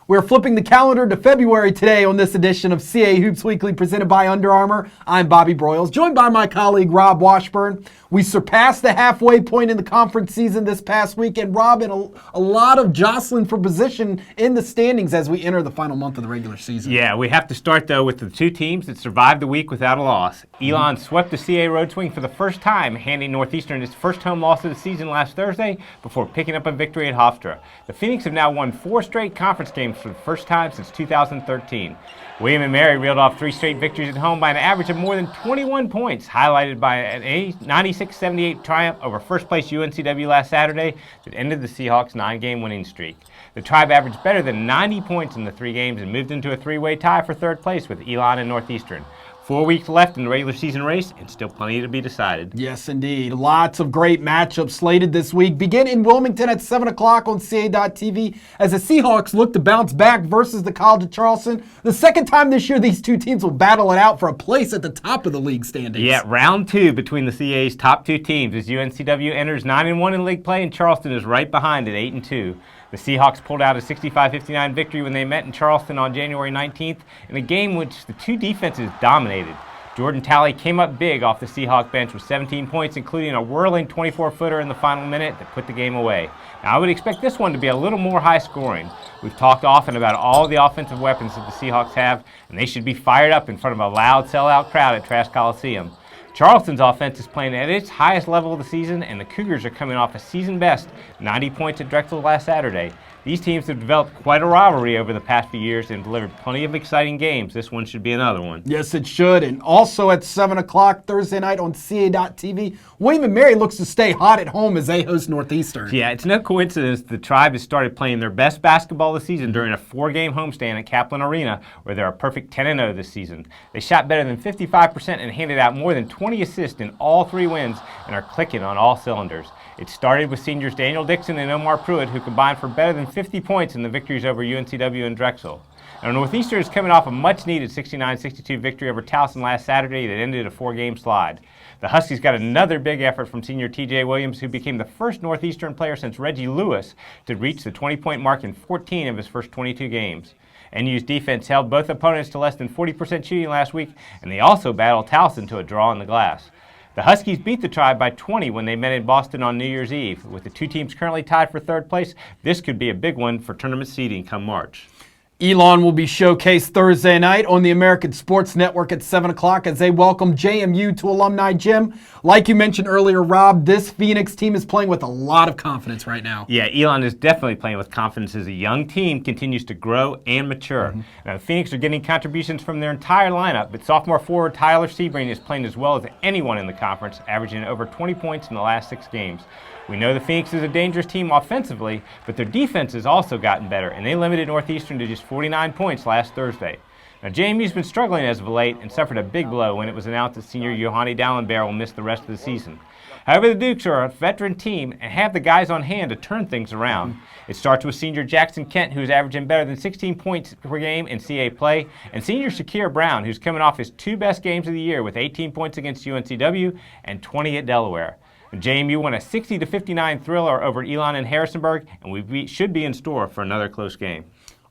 We're flipping the calendar to February today on this edition of CA Hoops Weekly presented by Under Armour. I'm Bobby Broyles, joined by my colleague Rob Washburn. We surpassed the halfway point in the conference season this past week, and Rob, in a lot of jostling for position in the standings as we enter the final month of the regular season. Yeah, we have to start, though, with the two teams that survived the week without a loss. Elon swept the CA road swing for the first time, handing Northeastern its first home loss of the season last Thursday before picking up a victory at Hofstra. The Phoenix have now won 4 straight conference games for the first time since 2013. William & Mary reeled off 3 straight victories at home by an average of more than 21 points, highlighted by an 96-78 triumph over first-place UNCW last Saturday that ended the Seahawks' 9-game winning streak. The Tribe averaged better than 90 points in the 3 games and moved into a 3-way tie for third place with Elon and Northeastern. 4 weeks left in the regular season race and still plenty to be decided. Yes, indeed. Lots of great matchups slated this week. Begin in Wilmington at 7 o'clock on CA.TV as the Seahawks look to bounce back versus the College of Charleston. The second time this year these two teams will battle it out for a place at the top of the league standings. Yeah, round 2 between the CA's top 2 teams as UNCW enters 9-1 in league play and Charleston is right behind at 8-2. The Seahawks pulled out a 65-59 victory when they met in Charleston on January 19th in a game which the two defenses dominated. Jordan Talley came up big off the Seahawk bench with 17 points, including a whirling 24-footer in the final minute that put the game away. Now, I would expect this one to be a little more high-scoring. We've talked often about all the offensive weapons that the Seahawks have, and they should be fired up in front of a loud sellout crowd at Trask Coliseum. Charleston's offense is playing at its highest level of the season, and the Cougars are coming off a season-best 90 points at Drexel last Saturday. These teams have developed quite a rivalry over the past few years and delivered plenty of exciting games. This one should be another one. Yes, it should. And also at 7 o'clock Thursday night on CA.TV, William & Mary looks to stay hot at home as they host Northeastern. Yeah, it's no coincidence the Tribe has started playing their best basketball this season during a 4-game homestand at Kaplan Arena, where they're a perfect 10-0 this season. They shot better than 55% and handed out more than 20 assists in all 3 wins and are clicking on all cylinders. It started with seniors Daniel Dixon and Omar Pruitt, who combined for better than 50 points in the victories over UNCW and Drexel. Now, Northeastern is coming off a much-needed 69-62 victory over Towson last Saturday that ended a 4-game slide. The Huskies got another big effort from senior T.J. Williams, who became the first Northeastern player since Reggie Lewis to reach the 20-point mark in 14 of his first 22 games. NU's defense held both opponents to less than 40% shooting last week, and they also battled Towson to a draw in the glass. The Huskies beat the Tribe by 20 when they met in Boston on New Year's Eve. With the two teams currently tied for third place, this could be a big one for tournament seeding come March. Elon will be showcased Thursday night on the American Sports Network at 7 o'clock as they welcome JMU to Alumni Gym. Like you mentioned earlier, Rob, this Phoenix team is playing with a lot of confidence right now. Yeah, Elon is definitely playing with confidence as a young team continues to grow and mature. Now, the Phoenix are getting contributions from their entire lineup, but sophomore forward Tyler Sebring is playing as well as anyone in the conference, averaging over 20 points in the last 6 games. We know the Phoenix is a dangerous team offensively, but their defense has also gotten better, and they limited Northeastern to just 49 points last Thursday. Now, JMU's been struggling as of late and suffered a big blow when it was announced that senior Yohani Dallenberg will miss the rest of the season. However, the Dukes are a veteran team and have the guys on hand to turn things around. It starts with senior Jackson Kent, who's averaging better than 16 points per game in CA play, and senior Shakir Brown, who's coming off his 2 best games of the year with 18 points against UNCW and 20 at Delaware. JMU won a 60-59 thriller over Elon and Harrisonburg, and we should be in store for another close game.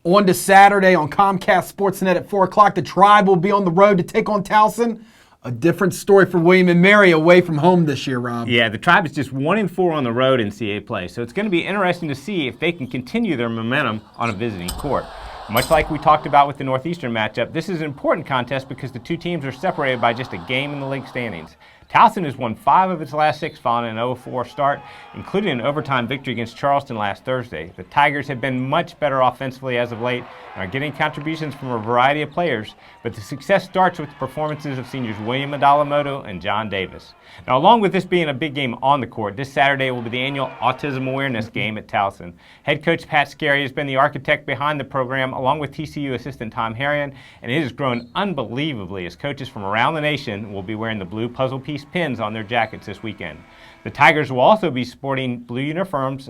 On to Saturday on Comcast Sportsnet at 4 o'clock, the Tribe will be on the road to take on Towson. A different story for William & Mary away from home this year, Rob. Yeah, the Tribe is just 1-4 on the road in CA play, so it's going to be interesting to see if they can continue their momentum on a visiting court. Much like we talked about with the Northeastern matchup, this is an important contest because the two teams are separated by just a game in the league standings. Towson has won 5 of its last 6 following an 0-4 start, including an overtime victory against Charleston last Thursday. The Tigers have been much better offensively as of late and are getting contributions from a variety of players, but the success starts with the performances of seniors William Adalamoto and John Davis. Now, along with this being a big game on the court, this Saturday will be the annual Autism Awareness Game at Towson. Head coach Pat Scarry has been the architect behind the program, along with TCU assistant Tom Harrion, and it has grown unbelievably as coaches from around the nation will be wearing the blue puzzle piece pins on their jackets this weekend. The Tigers will also be sporting blue uniforms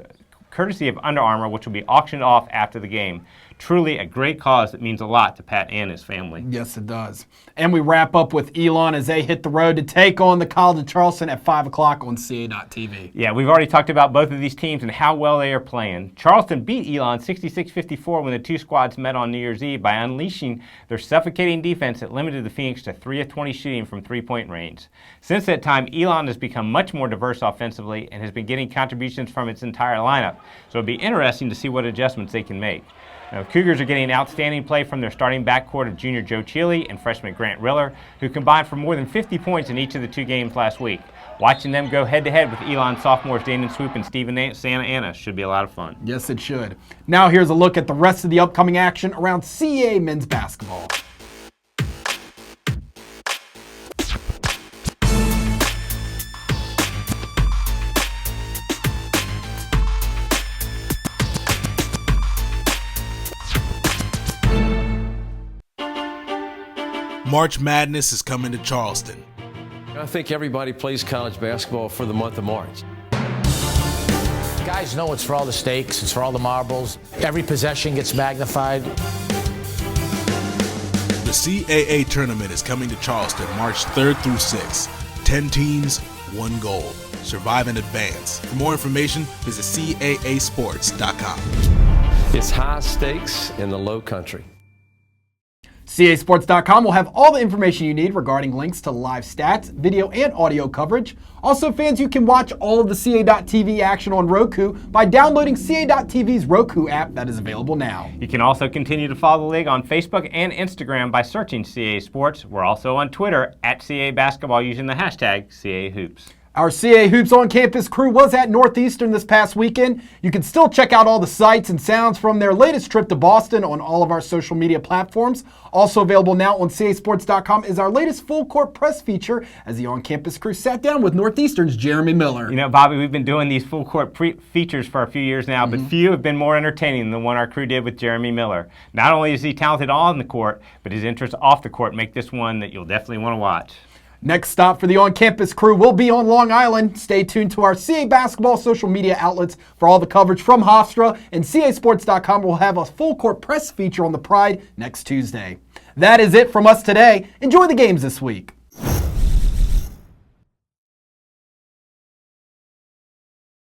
courtesy of Under Armour, which will be auctioned off after the game. Truly a great cause that means a lot to Pat and his family. Yes, it does. And we wrap up with Elon as they hit the road to take on the College of Charleston at 5 o'clock on CA.TV. Yeah, we've already talked about both of these teams and how well they are playing. Charleston beat Elon 66-54 when the two squads met on New Year's Eve by unleashing their suffocating defense that limited the Phoenix to 3 of 20 shooting from three-point range. Since that time, Elon has become much more diverse offensively and has been getting contributions from its entire lineup, so it'll be interesting to see what adjustments they can make. Now, the Cougars are getting outstanding play from their starting backcourt of junior Joe Chile and freshman Grant Riller, who combined for more than 50 points in each of the two games last week. Watching them go head-to-head with Elon sophomores Damon Swoop and Steven Santa Ana should be a lot of fun. Yes, it should. Now here's a look at the rest of the upcoming action around CAA men's basketball. March Madness is coming to Charleston. I think everybody plays college basketball for the month of March. Guys know it's for all the stakes, it's for all the marbles. Every possession gets magnified. The CAA tournament is coming to Charleston March 3rd through 6th. 10 teams, 1 goal. Survive and advance. For more information, visit CAAsports.com. It's high stakes in the low country. CASports.com will have all the information you need regarding links to live stats, video, and audio coverage. Also, fans, you can watch all of the CA.TV action on Roku by downloading CA.TV's Roku app that is available now. You can also continue to follow the league on Facebook and Instagram by searching CA Sports. We're also on Twitter at CA Basketball using the hashtag CA Hoops. Our CA Hoops on Campus crew was at Northeastern this past weekend. You can still check out all the sights and sounds from their latest trip to Boston on all of our social media platforms. Also available now on CASports.com is our latest full-court press feature as the on-campus crew sat down with Northeastern's Jeremy Miller. You know, Bobby, we've been doing these full-court features for a few years now, but few have been more entertaining than the one our crew did with Jeremy Miller. Not only is he talented on the court, but his interests off the court make this one that you'll definitely want to watch. Next stop for the on-campus crew will be on Long Island. Stay tuned to our CA Basketball social media outlets for all the coverage from Hofstra, and CASports.com will have a full-court press feature on the Pride next Tuesday. That is it from us today. Enjoy the games this week.